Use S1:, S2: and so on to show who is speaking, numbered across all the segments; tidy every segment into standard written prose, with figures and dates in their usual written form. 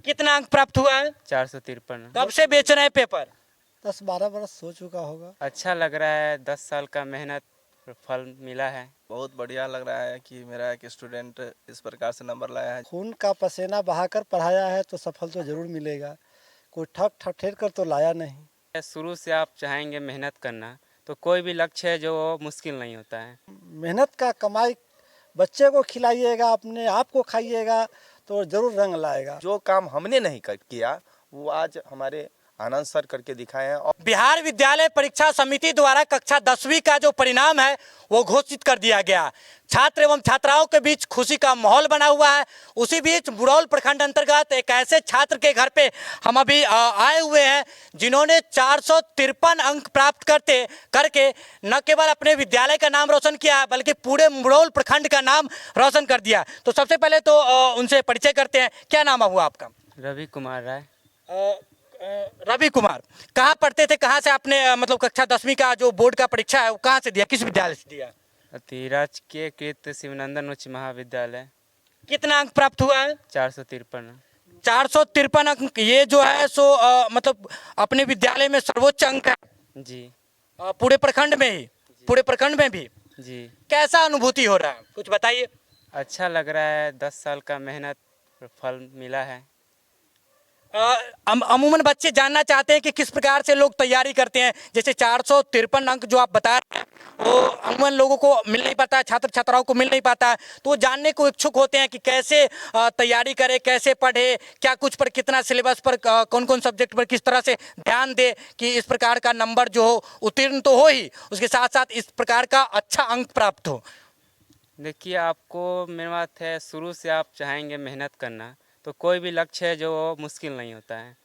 S1: कितना अंक प्राप्त हुआ है?
S2: 453।
S1: कब से बेच रहे हैं पेपर?
S3: 10-12 बरस हो चुका होगा।
S2: अच्छा लग रहा है, 10 साल का मेहनत फल मिला है।
S4: बहुत बढ़िया लग रहा है कि मेरा एक स्टूडेंट इस प्रकार से नंबर लाया है।
S3: खून का पसीना बहाकर पढ़ाया है तो सफल तो जरूर मिलेगा। कोई ठग ठठेर कर तो लाया नहीं।
S2: शुरू से आप चाहेंगे मेहनत करना तो कोई भी लक्ष्य है जो मुश्किल नहीं होता है।
S3: मेहनत का कमाई बच्चे को खिलाइएगा, अपने आप को खाइएगा तो जरूर रंग लाएगा।
S4: जो काम हमने नहीं किया वो आज हमारे आनंद सर करके दिखाए हैं। और
S1: बिहार विद्यालय परीक्षा समिति द्वारा कक्षा 10वीं का जो परिणाम है वो घोषित कर दिया गया। छात्र एवं छात्राओं के बीच खुशी का माहौल बना हुआ है। उसी बीच बुरौल प्रखंड अंतर्गत एक ऐसे छात्र के घर पे हम अभी आए हुए हैं जिन्होंने 453 अंक प्राप्त करके न केवल अपने विद्यालय का नाम रोशन किया बल्कि पूरे बुरौल प्रखंड का नाम रोशन कर दिया। तो सबसे पहले तो उनसे परिचय करते हैं। क्या नाम हुआ आपका?
S2: रवि कुमार राय।
S1: रवि कुमार, कहाँ पढ़ते थे? कहाँ से आपने मतलब कक्षा 10वीं का जो बोर्ड का परीक्षा है वो कहाँ से दिया, किस विद्यालय से दिया?
S2: राजकीय कृत शिवनंदन उच्च महाविद्यालय।
S1: कितना अंक प्राप्त हुआ है?
S2: 453।
S1: 453 अंक, ये जो है सो मतलब अपने विद्यालय में सर्वोच्च अंक है।
S2: जी।
S1: पूरे प्रखंड में ही? पूरे प्रखंड में भी?
S2: जी।
S1: कैसा अनुभूति हो रहा है, कुछ बताइए।
S2: अच्छा लग रहा है, 10 साल का मेहनत फल मिला है।
S1: अमूमन बच्चे जानना चाहते हैं कि किस प्रकार से लोग तैयारी करते हैं। जैसे 453 अंक जो आप बता रहे हैं वो अमूमन लोगों को मिल नहीं पाता, छात्र छात्राओं को मिल नहीं पाता, तो वो जानने को इच्छुक होते हैं कि कैसे तैयारी करें, कैसे पढ़े, क्या कुछ पर कितना सिलेबस पर कौन कौन सब्जेक्ट पर किस तरह से ध्यान दे कि इस प्रकार का नंबर जो हो उत्तीर्ण तो हो ही, उसके साथ साथ इस प्रकार का अच्छा अंक प्राप्त हो।
S2: देखिए, आपको मेरी बात है, शुरू से आप चाहेंगे मेहनत करना तो कोई भी लक्ष्य है जो मुश्किल नहीं होता है।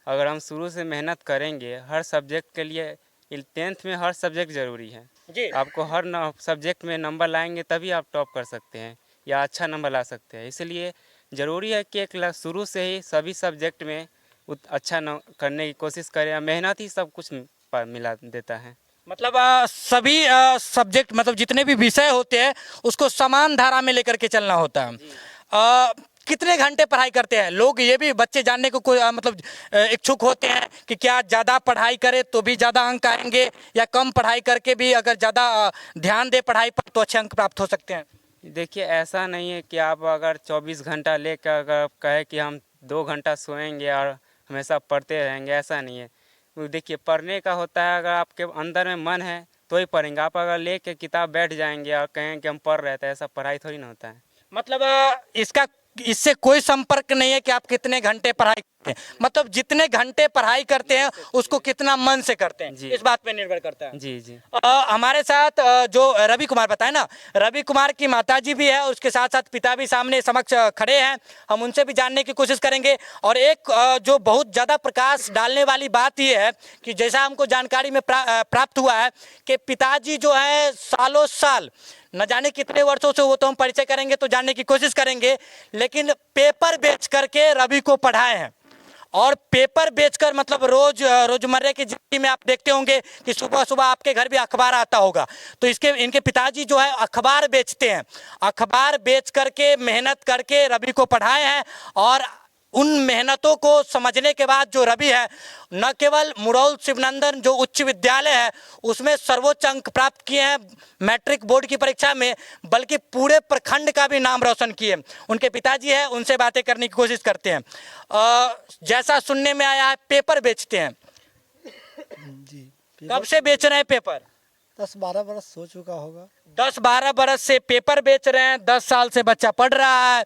S2: अगर हम शुरू से मेहनत करेंगे हर सब्जेक्ट के लिए, 10th में हर सब्जेक्ट ज़रूरी है
S1: जी।
S2: आपको हर सब्जेक्ट में नंबर लाएंगे तभी आप टॉप कर सकते हैं या अच्छा नंबर ला सकते हैं। इसलिए ज़रूरी है कि एक शुरू से ही सभी सब्जेक्ट में अच्छा करने की कोशिश करें। मेहनत ही सब कुछ मिला देता है।
S1: मतलब सभी सब्जेक्ट मतलब जितने भी विषय होते हैं उसको समान धारा में लेकर के चलना होता है। कितने घंटे पढ़ाई करते हैं लोग, ये भी बच्चे जानने को कोई मतलब इच्छुक होते हैं कि क्या ज़्यादा पढ़ाई करें तो भी ज़्यादा अंक आएंगे या कम पढ़ाई करके भी अगर ज़्यादा ध्यान दे पढ़ाई पर तो अच्छे अंक प्राप्त हो सकते हैं?
S2: देखिए, ऐसा नहीं है कि आप अगर 24 घंटा लेकर अगर कहे कि हम 2 घंटा सोएंगे और हमेशा पढ़ते रहेंगे, ऐसा नहीं है। देखिए, पढ़ने का होता है, अगर आपके अंदर में मन है तो ही पढ़ेंगे। आप अगर लेके किताब बैठ जाएंगे और कहें कि हम पढ़ रहे थे, ऐसा पढ़ाई थोड़ी ना होता है।
S1: मतलब इससे कोई संपर्क नहीं है कि आप कितने घंटे पढ़ाई करते हैं, मतलब जितने घंटे पढ़ाई करते हैं उसको कितना मन से करते हैं, इस बात पे निर्भर करता है।
S2: जी जी।
S1: हमारे साथ जो रवि कुमार बताए ना, रवि कुमार की माताजी भी है, उसके साथ साथ पिता भी सामने समक्ष खड़े हैं। हम उनसे भी जानने की कोशिश करेंगे। और एक जो बहुत ज़्यादा प्रकाश डालने वाली बात यह है कि जैसा हमको जानकारी में प्राप्त हुआ है कि पिताजी जो है सालों साल, न जाने कितने वर्षों से, वो तो हम परिचय करेंगे तो जानने की कोशिश करेंगे, लेकिन पेपर बेच करके रवि को पढ़ाए हैं। और पेपर बेचकर मतलब रोजमर्रा की जिंदगी में आप देखते होंगे कि सुबह सुबह आपके घर भी अखबार आता होगा, तो इनके पिताजी जो है अखबार बेचते हैं। अखबार बेच करके मेहनत करके रवि को पढ़ाए हैं। और उन मेहनतों को समझने के बाद जो रवि है न केवल मुरौल शिवनंदन जो उच्च विद्यालय है उसमें सर्वोच्च अंक प्राप्त किए हैं मैट्रिक बोर्ड की परीक्षा में, बल्कि पूरे प्रखंड का भी नाम रोशन किए। उनके पिताजी है, उनसे बातें करने की कोशिश करते हैं। जैसा सुनने में आया है पेपर बेचते हैं,
S3: जी।
S1: कब से बेच रहे हैं पेपर?
S3: 10-12 बरस हो चुका होगा।
S1: 10-12 बरस से पेपर बेच रहे हैं। 10 साल से बच्चा पढ़ रहा है,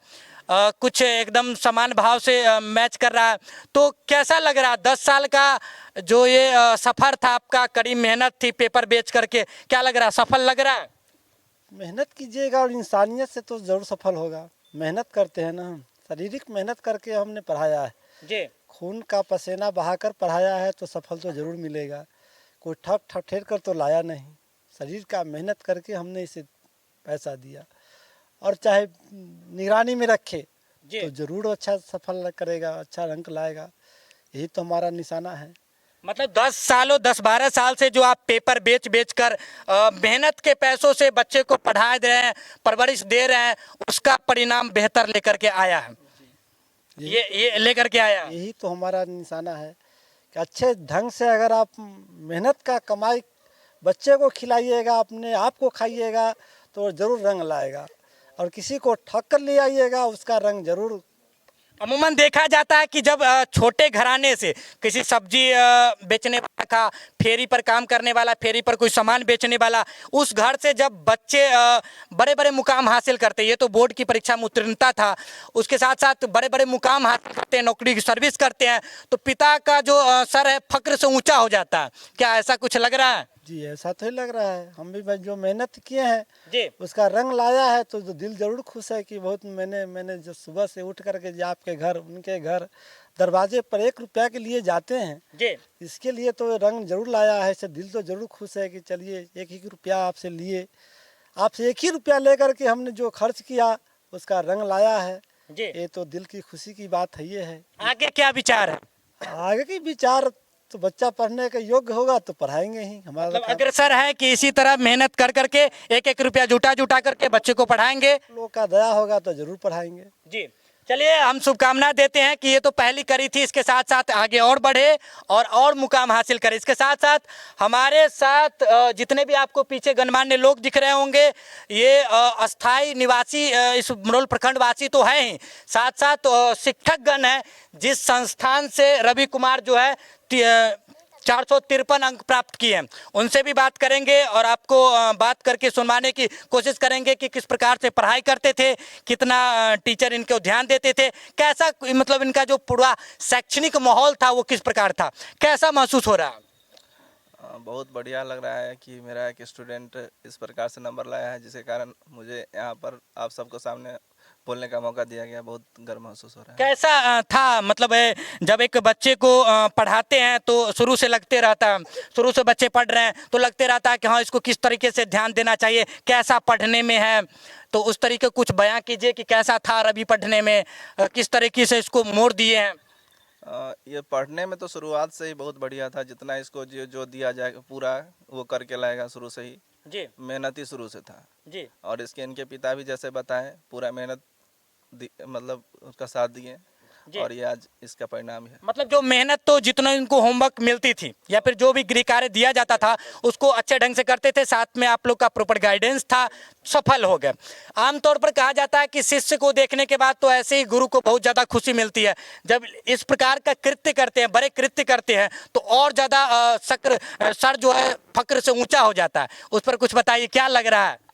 S1: कुछ एकदम समान भाव से मैच कर रहा है। तो कैसा लग रहा है 10 साल का जो ये सफ़र था आपका, कड़ी मेहनत थी पेपर बेच करके, क्या लग रहा है, सफल लग रहा है?
S3: मेहनत कीजिएगा और इंसानियत से तो ज़रूर सफल होगा। मेहनत करते हैं ना हम, शारीरिक मेहनत करके हमने पढ़ाया है
S1: जी।
S3: खून का पसीना बहाकर पढ़ाया है तो सफल तो ज़रूर मिलेगा। कोई ठग ठठेर कर तो लाया नहीं। शरीर का मेहनत करके हमने इसे पैसा दिया, और चाहे निगरानी में रखे तो ज़रूर अच्छा सफल करेगा, अच्छा रंक लाएगा। यही तो हमारा निशाना है।
S1: मतलब 10-12 साल से जो आप पेपर बेच कर मेहनत के पैसों से बच्चे को पढ़ा दे रहे हैं, परवरिश दे रहे हैं, उसका परिणाम बेहतर लेकर के आया है। ये लेकर के आया।
S3: यही तो हमारा निशाना है कि अच्छे ढंग से अगर आप मेहनत का कमाई बच्चे को खिलाइएगा, अपने आप को खाइएगा, तो ज़रूर रंग लाएगा। और किसी को ठग कर ले आइएगा, उसका रंग ज़रूर।
S1: अमूमन देखा जाता है कि जब छोटे घराने से किसी सब्जी बेचने वाला का, फेरी पर काम करने वाला, फेरी पर कोई सामान बेचने वाला, उस घर से जब बच्चे बड़े बड़े मुकाम हासिल करते हैं, ये तो बोर्ड की परीक्षा में उत्तीर्णता था, उसके साथ साथ बड़े बड़े मुकाम हासिल करते हैं, नौकरी की सर्विस करते हैं, तो पिता का जो सर है फक्र से ऊंचा हो जाता है। क्या ऐसा कुछ लग रहा है?
S3: जी ऐसा तो ही लग रहा है। हम भी भाई जो मेहनत किए हैं
S1: जी
S3: उसका रंग लाया है, तो दिल ज़रूर खुश है कि बहुत मैंने जो सुबह से उठ करके जो आपके घर, उनके घर दरवाजे पर 1 रुपया के लिए जाते हैं,
S1: जी
S3: इसके लिए तो रंग जरूर लाया है। इससे दिल तो जरूर खुश है कि चलिए 1 रुपया आपसे लिए, आपसे 1 ही रुपया लेकर के हमने जो खर्च किया उसका रंग लाया है।
S1: जी।
S3: ये तो दिल की खुशी की बात है। ये है
S1: आगे क्या विचार है?
S3: आगे की विचार तो बच्चा पढ़ने के योग्य होगा तो पढ़ाएंगे ही। हमारा
S1: मतलब अग्रसर है कि इसी तरह मेहनत कर करके 1 रुपया जुटा जुटा करके बच्चे को पढ़ाएंगे।
S3: लोग का दया होगा तो जरूर पढ़ाएंगे।
S1: जी चलिए, हम शुभकामना देते हैं कि ये तो पहली कड़ी थी, इसके साथ साथ आगे और बढ़े और मुकाम हासिल करे। इसके साथ साथ हमारे साथ जितने भी आपको पीछे गणमान्य लोग दिख रहे होंगे, ये अस्थाई निवासी इस मुरौल प्रखंड वासी तो हैं ही, साथ साथ शिक्षक गण हैं जिस संस्थान से रवि कुमार जो है 453 अंक प्राप्त किए हैं। उनसे भी बात करेंगे और आपको बात करके सुनवाने की कोशिश करेंगे कि किस प्रकार से पढ़ाई करते थे, कितना टीचर इनको ध्यान देते थे, कैसा मतलब इनका जो पूरा शैक्षणिक माहौल था वो किस प्रकार था, कैसा महसूस हो रहा है?
S5: बहुत बढ़िया लग रहा है कि मेरा एक स्टूडेंट इस प्रकार से नंबर लाया है, जिसके कारण मुझे यहाँ पर आप सबको सामने बोलने का मौका दिया गया। बहुत गर्व महसूस हो रहा है।
S1: कैसा था मतलब जब एक बच्चे को पढ़ाते हैं तो शुरू से लगते रहता है, शुरू से बच्चे पढ़ रहे हैं तो लगते रहता है कि हाँ इसको किस तरीके से ध्यान देना चाहिए, कैसा पढ़ने में है, तो उस तरीके कुछ बयां कीजिए कि कैसा था रवि पढ़ने में, किस तरीके से इसको मोड़ दिए हैं?
S5: ये पढ़ने में तो शुरुआत से ही बहुत बढ़िया था। जितना इसको जो दिया जाए पूरा वो करके लाएगा। शुरू से ही
S1: जी
S5: मेहनत ही शुरू से था।
S1: जी।
S5: और इसके इनके पिता भी जैसे बताएं पूरा मेहनत मतलब उसका साथ दिए, और ये आज इसका परिणाम है।
S1: मतलब जो मेहनत तो जितना इनको होमवर्क मिलती थी या फिर जो भी गृह कार्य दिया जाता था उसको अच्छे ढंग से करते थे, साथ में आप लोग का प्रॉपर गाइडेंस था, सफल हो गए। आमतौर पर कहा जाता है कि शिष्य को देखने के बाद तो ऐसे ही गुरु को बहुत ज़्यादा खुशी मिलती है। जब इस प्रकार का कृत्य करते हैं, बड़े कृत्य करते हैं, तो और ज़्यादा सर जो है फक्र से ऊंचा हो जाता है। उस पर कुछ बताइए, क्या लग रहा है?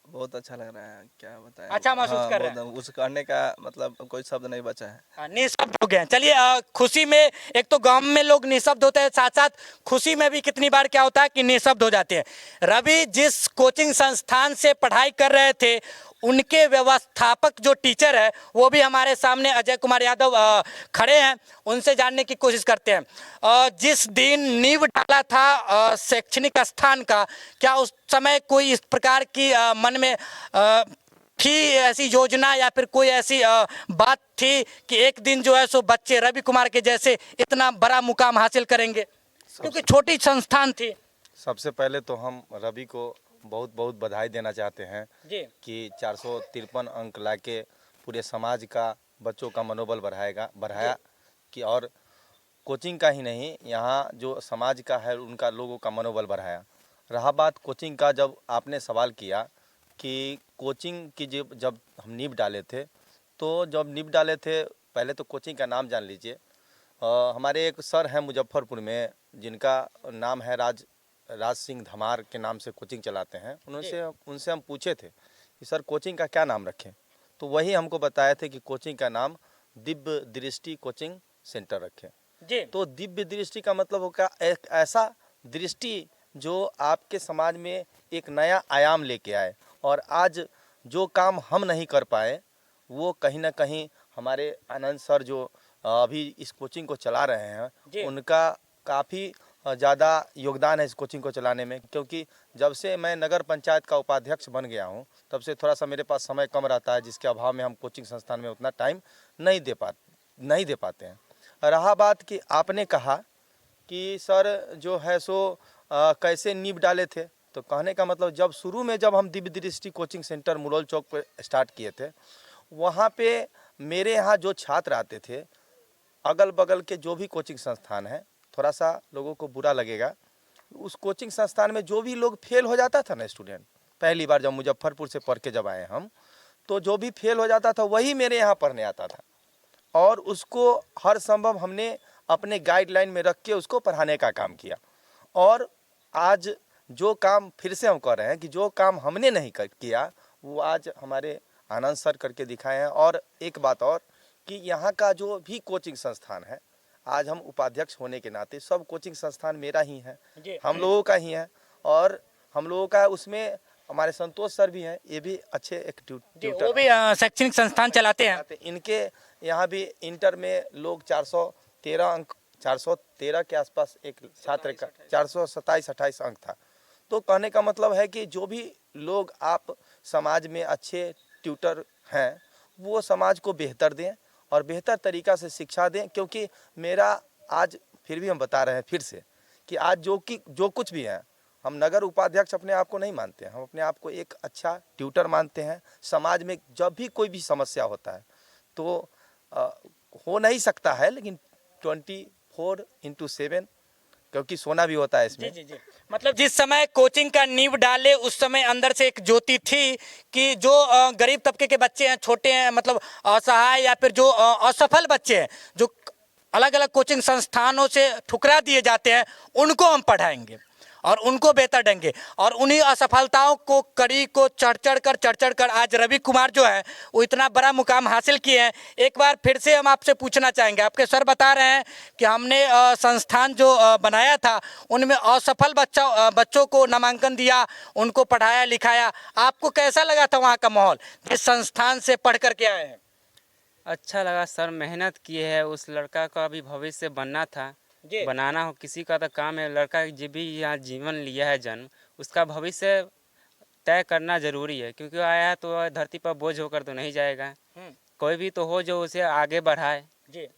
S5: बहुत अच्छा लग रहा है, क्या बताएं।
S1: अच्छा महसूस कर रहे हैं?
S5: उस करने का मतलब कोई शब्द नहीं बचा है।
S1: निःशब्द हो गए। चलिए, खुशी में एक तो गांव में लोग निःशब्द होते हैं, साथ साथ खुशी में भी कितनी बार क्या होता है कि निःशब्द हो जाते हैं। रवि जिस कोचिंग संस्थान से पढ़ाई कर रहे थे उनके व्यवस्थापक जो टीचर है वो भी हमारे सामने अजय कुमार यादव खड़े हैं, उनसे जानने की कोशिश करते हैं। जिस दिन नींव डाला था शैक्षणिक स्थान का, क्या उस समय कोई इस प्रकार की मन में थी ऐसी योजना या फिर कोई ऐसी बात थी कि एक दिन जो है सो बच्चे रवि कुमार के जैसे इतना बड़ा मुकाम हासिल करेंगे, क्योंकि छोटी संस्थान थी?
S4: सबसे पहले तो हम रवि को बहुत बहुत बधाई देना चाहते हैं
S1: जी
S4: कि 453 अंक लाके पूरे समाज का, बच्चों का मनोबल बढ़ाया कि, और कोचिंग का ही नहीं, यहाँ जो समाज का है उनका, लोगों का मनोबल बढ़ाया। रहा बात कोचिंग का, जब आपने सवाल किया कि कोचिंग की जब हम नींव डाले थे, तो जब नींव डाले थे पहले तो कोचिंग का नाम जान लीजिए। हमारे एक सर हैं मुजफ्फरपुर में जिनका नाम है राज सिंह धमार के नाम से कोचिंग चलाते हैं। उनसे हम पूछे थे कि सर कोचिंग का क्या नाम रखें, तो वही हमको बताए थे कि कोचिंग का नाम दिव्य दृष्टि कोचिंग सेंटर रखें।
S1: जी।
S4: तो दिव्य दृष्टि का मतलब होगा एक ऐसा दृष्टि जो आपके समाज में एक नया आयाम लेके आए, और आज जो काम हम नहीं कर पाए वो कहीं ना कहीं हमारे आनंद सर जो अभी इस कोचिंग को चला रहे हैं उनका काफ़ी ज़्यादा योगदान है इस कोचिंग को चलाने में। क्योंकि जब से मैं नगर पंचायत का उपाध्यक्ष बन गया हूं तब से थोड़ा सा मेरे पास समय कम रहता है, जिसके अभाव में हम कोचिंग संस्थान में उतना टाइम नहीं दे पाते हैं। रहा बात कि आपने कहा कि सर जो है सो कैसे नींव डाले थे, तो कहने का मतलब जब हम दिव्य दृष्टि कोचिंग सेंटर मुरौल चौक पर स्टार्ट किए थे, वहाँ पे मेरे यहाँ जो छात्र आते थे, अगल बगल के जो भी कोचिंग संस्थान है, थोड़ा सा लोगों को बुरा लगेगा, उस कोचिंग संस्थान में जो भी लोग फेल हो जाता था ना स्टूडेंट, पहली बार जब मुजफ्फरपुर से पढ़ के जब आए हम, तो जो भी फेल हो जाता था वही मेरे यहाँ पढ़ने आता था, और उसको हर संभव हमने अपने गाइडलाइन में रख के उसको पढ़ाने का काम किया। और आज जो काम फिर से हम कर रहे हैं कि जो काम हमने नहीं किया वो आज हमारे आनंद सर करके दिखाए हैं। और एक बात और कि यहाँ का जो भी कोचिंग संस्थान है, आज हम उपाध्यक्ष होने के नाते सब कोचिंग संस्थान मेरा ही है, हम लोगों का ही है, और हम लोगों का उसमें हमारे संतोष सर भी हैं, ये भी अच्छे एक ट्यूटर,
S1: वो भी शैक्षणिक संस्थान चलाते हैं।
S4: इनके यहाँ भी इंटर में लोग 413 अंक, 413 के आसपास एक छात्र का 427-28 अंक था। तो कहने का मतलब है कि जो भी लोग आप समाज में अच्छे ट्यूटर हैं, वो समाज को बेहतर दें और बेहतर तरीक़ा से शिक्षा दें। क्योंकि मेरा आज फिर भी हम बता रहे हैं फिर से कि आज जो कुछ भी है, हम नगर उपाध्यक्ष अपने आप को नहीं मानते हैं, हम अपने आप को एक अच्छा ट्यूटर मानते हैं। समाज में जब भी कोई भी समस्या होता है तो हो नहीं सकता है, लेकिन 24/7 क्योंकि सोना भी होता है इसमें।
S1: जी। मतलब जिस समय कोचिंग का नींव डाले उस समय अंदर से एक ज्योति थी कि जो गरीब तबके के बच्चे हैं, छोटे हैं, मतलब असहाय या फिर जो असफल बच्चे हैं, जो अलग अलग कोचिंग संस्थानों से ठुकरा दिए जाते हैं, उनको हम पढ़ाएंगे और उनको बेहतर देंगे। और उन्हीं असफलताओं को कड़ी को चढ़ चढ़ कर आज रवि कुमार जो है वो इतना बड़ा मुकाम हासिल किए हैं। एक बार फिर से हम आपसे पूछना चाहेंगे, आपके सर बता रहे हैं कि हमने संस्थान जो बनाया था उनमें असफल बच्चों को नामांकन दिया, उनको पढ़ाया लिखाया। आपको कैसा लगा था वहाँ का माहौल जिस संस्थान से पढ़ कर के आए हैं?
S2: अच्छा लगा सर, मेहनत किए है, उस लड़का का भी भविष्य बनना था, बनाना हो किसी का तो काम है। लड़का जो भी यहाँ जीवन लिया है जन्म, उसका भविष्य तय करना जरूरी है, क्योंकि आया है तो धरती पर बोझ होकर तो नहीं जाएगा। कोई भी तो हो जो उसे आगे बढ़ाए,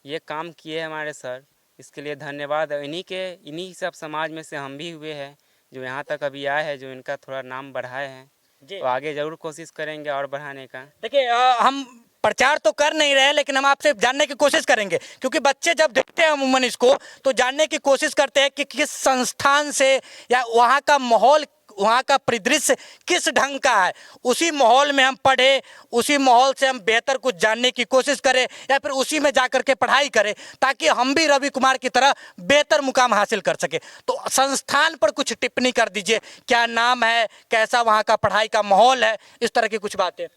S2: ये काम किए हमारे सर, इसके लिए धन्यवाद। इन्हीं सब समाज में से हम भी हुए हैं जो यहाँ तक अभी आए हैं, जो इनका थोड़ा नाम बढ़ाए हैं, तो आगे जरूर कोशिश करेंगे और बढ़ाने का।
S1: देखिए हम प्रचार तो कर नहीं रहे, लेकिन हम आपसे जानने की कोशिश करेंगे, क्योंकि बच्चे जब देखते हैं अमूमन इसको तो जानने की कोशिश करते हैं कि किस संस्थान से या वहाँ का माहौल, वहाँ का परिदृश्य किस ढंग का है। उसी माहौल में हम पढ़े, उसी माहौल से हम बेहतर कुछ जानने की कोशिश करें या फिर उसी में जा कर के पढ़ाई करें, ताकि हम भी रवि कुमार की तरह बेहतर मुकाम हासिल कर सके। तो संस्थान पर कुछ टिप्पणी कर दीजिए, क्या नाम है, कैसा वहाँ का पढ़ाई का माहौल है, इस तरह की कुछ बातें।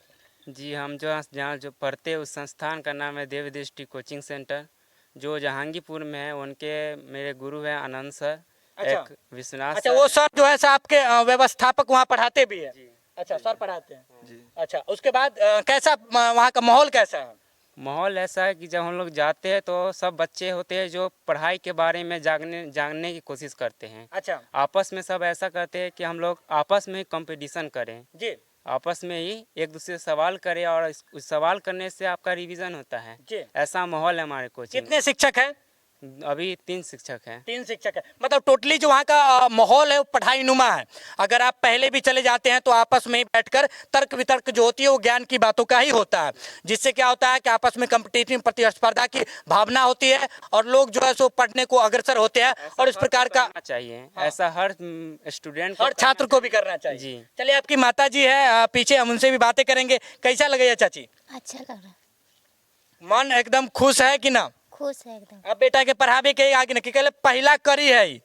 S2: जी, हम जहाँ जो पढ़ते हैं उस संस्थान का नाम है देव दृष्टि कोचिंग सेंटर, जो जहांगीरपुर में है। उनके मेरे गुरु हैं आनंद सर, एक विश्वनाथ।
S1: अच्छा, वो सर जो है सर आपके व्यवस्थापक वहाँ पढ़ाते भी है? अच्छा, सर पढ़ाते हैं
S5: जी।
S1: अच्छा, उसके बाद कैसा वहाँ का माहौल कैसा है?
S2: माहौल ऐसा है कि जब हम लोग जाते हैं तो सब बच्चे होते हैं जो पढ़ाई के बारे में जानने की कोशिश करते हैं।
S1: अच्छा,
S2: आपस में सब ऐसा करते हैं कि हम लोग आपस में ही कंपटीशन करें,
S1: जी
S2: आपस में ही एक दूसरे से सवाल करें, और उस सवाल करने से आपका रिवीजन होता है।
S1: जी।
S2: ऐसा माहौल है हमारे कोचिंग।
S1: कितने शिक्षक हैं?
S2: अभी 3 शिक्षक हैं।
S1: 3 शिक्षक है, मतलब टोटली जो वहाँ का माहौल है वो पढ़ाई नुमा है। अगर आप पहले भी चले जाते हैं तो आपस में ही बैठकर तर्क वितर्क जो होती है वो ज्ञान की बातों का ही होता है, जिससे क्या होता है कि आपस में कंपटीटिव प्रतिस्पर्धा की भावना होती है और लोग जो है सो पढ़ने को अग्रसर होते हैं। और इस प्रकार का
S2: चाहिए, ऐसा हर स्टूडेंट,
S1: हर छात्र को भी करना चाहिए।
S2: जी।
S1: चलिए, आपकी माता जी है पीछे, हम उनसे भी बातें करेंगे। कैसा लगे चाची?
S6: अच्छा लग रहा है,
S1: मन एकदम खुश है कि ना?
S6: खुश है एकदम।
S1: अब बेटा के पढ़ावे के आगे न कि कहले पहला करी है,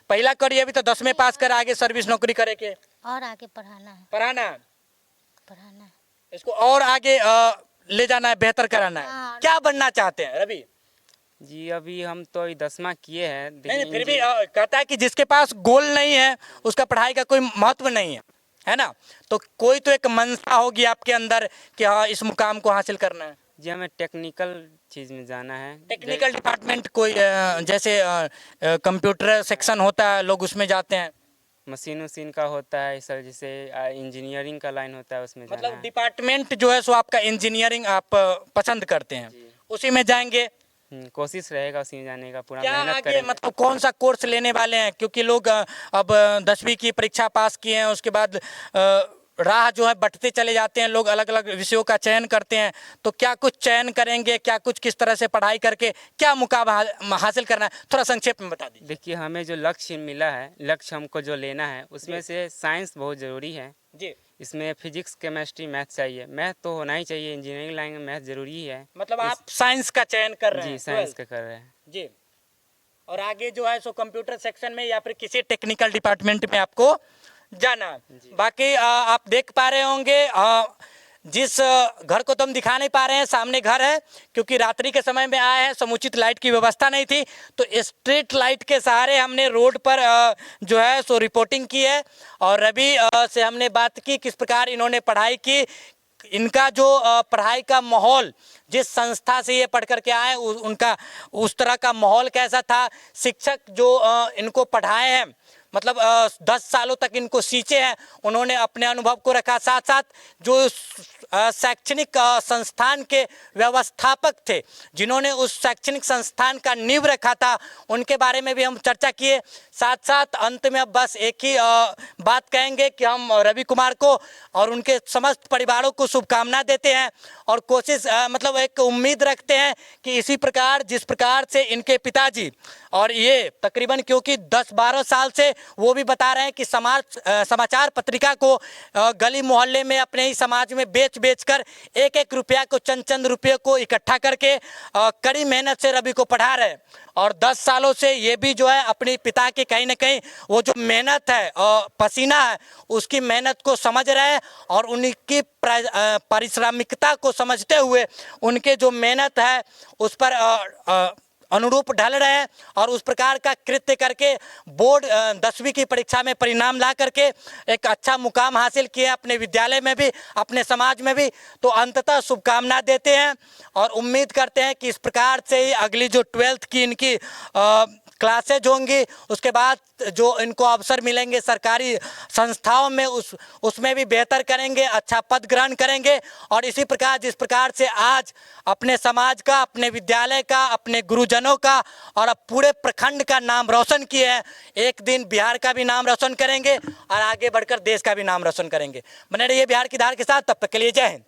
S1: पहला करी अभी तो 10वीं पास कर आगे सर्विस नौकरी करे के
S6: और आगे पढ़ाना है,
S1: पढ़ाना है,
S6: पढ़ाना है।
S1: इसको और आगे ले जाना है, बेहतर कराना है।
S6: हाँ।
S1: क्या बनना चाहते हैं रवि?
S2: जी, अभी हम तो 10वां किए हैं,
S1: नहीं, फिर भी कहता है कि जिसके पास गोल नहीं है उसका पढ़ाई का कोई महत्व नहीं है ना? तो कोई तो एक मंशा होगी आपके अंदर कि हाँ इस मुकाम को हासिल करना है।
S2: जी, हमें टेक्निकल चीज़ में जाना है।
S1: टेक्निकल डिपार्टमेंट कोई जैसे कंप्यूटर सेक्शन होता है, लोग उसमें जाते हैं।
S2: मशीन का होता है सर, जैसे इंजीनियरिंग का लाइन होता है, उसमें जाना
S1: मतलब
S2: है।
S1: डिपार्टमेंट जो है सो आपका इंजीनियरिंग आप पसंद करते हैं, उसी में जाएंगे।
S2: कोशिश रहेगा उसी में जाने का, पूरा
S1: क्या
S2: मेहनत
S1: आगे
S2: करेंगे।
S1: मतलब कौन सा कोर्स लेने वाले हैं? क्योंकि लोग अब 10वीं की परीक्षा पास किए हैं, उसके बाद राह जो है बंटते चले जाते हैं, लोग अलग अलग विषयों का चयन करते हैं, तो क्या कुछ चयन करेंगे, क्या कुछ किस तरह से पढ़ाई करके क्या मुकाम हासिल करना है, थोड़ा संक्षेप में बता दीजिए।
S2: देखिए, हमें जो लक्ष्य मिला है, लक्ष्य हमको जो लेना है, उसमें से साइंस बहुत ज़रूरी है।
S1: जी,
S2: इसमें फिजिक्स, केमिस्ट्री, मैथ चाहिए। मैथ तो होना ही चाहिए, इंजीनियरिंग लाइन में मैथ ज़रूरी है।
S1: मतलब आप साइंस का चयन कर रहे हैं?
S2: जी, साइंस का कर रहे हैं।
S1: जी, और आगे जो है सो कंप्यूटर सेक्शन में या फिर किसी टेक्निकल डिपार्टमेंट में आपको जाना है। बाकी आप देख पा रहे होंगे, जिस घर को तो हम दिखा नहीं पा रहे हैं, सामने घर है, क्योंकि रात्रि के समय में आए हैं, समुचित लाइट की व्यवस्था नहीं थी, तो स्ट्रीट लाइट के सहारे हमने रोड पर जो है सो रिपोर्टिंग की है। और रवि से हमने बात की किस प्रकार इन्होंने पढ़ाई की, इनका जो पढ़ाई का माहौल, जिस संस्था से ये पढ़ करके आए उनका उस तरह का माहौल कैसा था, शिक्षक जो इनको पढ़ाए हैं, मतलब 10 सालों तक इनको सींचे हैं, उन्होंने अपने अनुभव को रखा। साथ साथ जो शैक्षणिक संस्थान के व्यवस्थापक थे, जिन्होंने उस शैक्षणिक संस्थान का नींव रखा था, उनके बारे में भी हम चर्चा किए। साथ साथ अंत में अब बस एक ही बात कहेंगे कि हम रवि कुमार को और उनके समस्त परिवारों को शुभकामना देते हैं और कोशिश मतलब एक उम्मीद रखते हैं कि इसी प्रकार जिस प्रकार से इनके पिताजी और ये तकरीबन, क्योंकि 10-12 साल से वो भी बता रहे हैं कि समाचार पत्रिका को गली मोहल्ले में अपने ही समाज में बेच कर एक रुपया को, चंद रुपये को इकट्ठा करके कड़ी मेहनत से रवि को पढ़ा रहे हैं। और 10 सालों से ये भी जो है अपने पिता की कहीं ना कहीं वो जो मेहनत है, पसीना है, उसकी मेहनत को समझ रहे हैं और उनकी पारिश्रमिकता को समझते हुए उनके जो मेहनत है उस पर अनुरूप ढल रहे हैं और उस प्रकार का कृत्य करके बोर्ड 10वीं की परीक्षा में परिणाम ला करके एक अच्छा मुकाम हासिल किए अपने विद्यालय में भी, अपने समाज में भी। तो अंततः शुभकामना देते हैं और उम्मीद करते हैं कि इस प्रकार से ही अगली जो 12th की इनकी क्लासेज होंगी, उसके बाद जो इनको अवसर मिलेंगे सरकारी संस्थाओं में उसमें भी बेहतर करेंगे, अच्छा पद ग्रहण करेंगे। और इसी प्रकार जिस प्रकार से आज अपने समाज का, अपने विद्यालय का, अपने गुरुजनों का और अब पूरे प्रखंड का नाम रोशन किए हैं, एक दिन बिहार का भी नाम रोशन करेंगे और आगे बढ़कर देश का भी नाम रोशन करेंगे। बने रहिए बिहार की धार के साथ, तब तक के लिए जय हिंद।